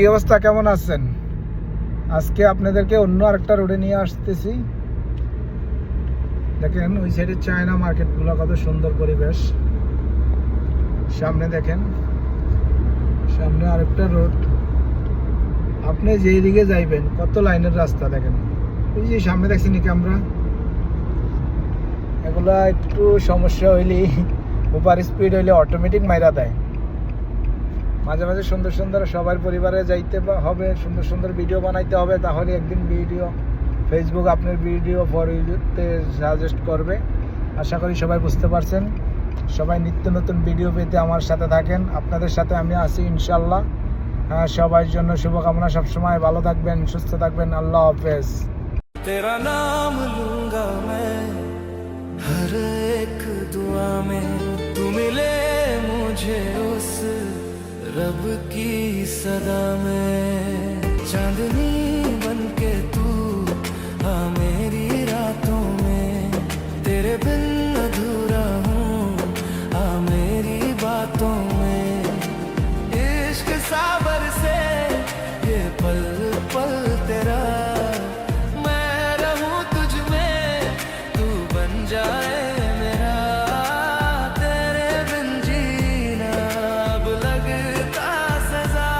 কি অবস্থা, কেমন আছেন? আজকে আপনাদেরকে অন্য আরেকটা রোডে নিয়ে আসতেছি। দেখেন ওই সাইডে চায়না মার্কেটগুলো, কত সুন্দর পরিবেশ। সামনে দেখেন, সামনে আরেকটা রোড। আপনি যেই দিকে যাইবেন কত লাইনের রাস্তা দেখেন। ওই যে সামনে দেখছি নাকি আমরা, এগুলা একটু সমস্যা হইলে ওভার স্পিড হইলে অটোমেটিক মাইরা দেয়। মাঝে মাঝে সুন্দর সুন্দর সবার পরিবারে যাইতে হবে, সুন্দর সুন্দর ভিডিও বানাইতে হবে, তাহলে একদিন ভিডিও ফেসবুক আপনার ভিডিও ফর ইউতে সাজেস্ট করবে। আশা করি সবাই বুঝতে পারছেন। সবাই নিত্য নতুন ভিডিও পেতে আমার সাথে থাকেন, আপনাদের সাথে আমি আছি ইনশাল্লাহ। হ্যাঁ, সবার জন্য শুভকামনা, সবসময় ভালো থাকবেন, সুস্থ থাকবেন। আল্লাহ হাফেজ। तेरा नाम लूंगा मैं हर एक दुआ में, तू मिले मुझे उस रब की सदा में। चांदनी बनके तू आ मेरी रातों में, तेरे बिन अधूरा हूँ आ मेरी बातों में। इश्क साबर से ये पल पल तेरा, जाए मेरा तेरे बिन जीना अब लगता सजा।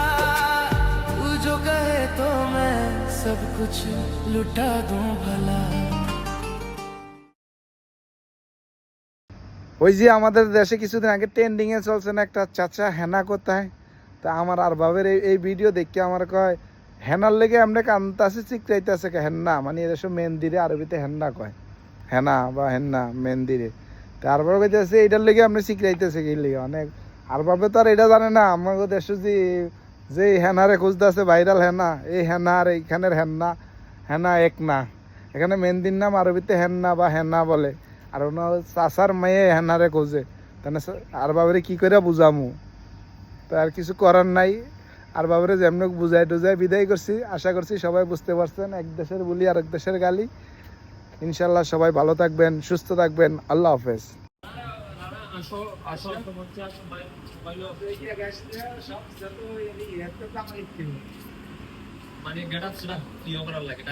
तू जो कहे तो मैं सब कुछ लुटा दूं भला। ওই যে আমাদের দেশে কিছুদিন আগে ট্রেন্ডিং এ চলছে না একটা চাচা হেনা কোথায়, তা আমার আর বাবের এই ভিডিও দেখে আমার কয় হেনার লেগে আমরা কান্তাছি, চিকরাইতেছে হেন্না, মানে এদেশে মেহেন্দিরে আরবিতে হেন্না কয়, হেনা বা হেন্না মেহেন্দিরে। তারপর কইতেছে এইটার লেগে আপনি চিকরাইতেছে কি লেগে অনেক। আর ভাবে তো আর এটা জানে না আমাদের দেশে যে হেনারে খুঁজতেছে ভাইরাল হেনা, এই হেনা আর এইখানের হেন্না, হেনা এক না। এখানে মেহেন্দির নাম আরবিতে হেন্না বা হেনা বলে, আর ওনার চাচার মেয়ে হেনারে খোঁজে। তাহলে আর বাবারে কি করে বুঝামু, তো আর কিছু করার নাই। আর বাবারে যেমন বুঝাই টুজাই বিদায় করছি। আশা করছি সবাই বুঝতে পারছেন, এক দেশের বলি আর এক দেশের গালি। ইনশাল্লাহ সবাই ভালো থাকবেন, সুস্থ থাকবেন। আল্লাহ হাফেজ। মানে গেট আপ ছিল কি করার লাগে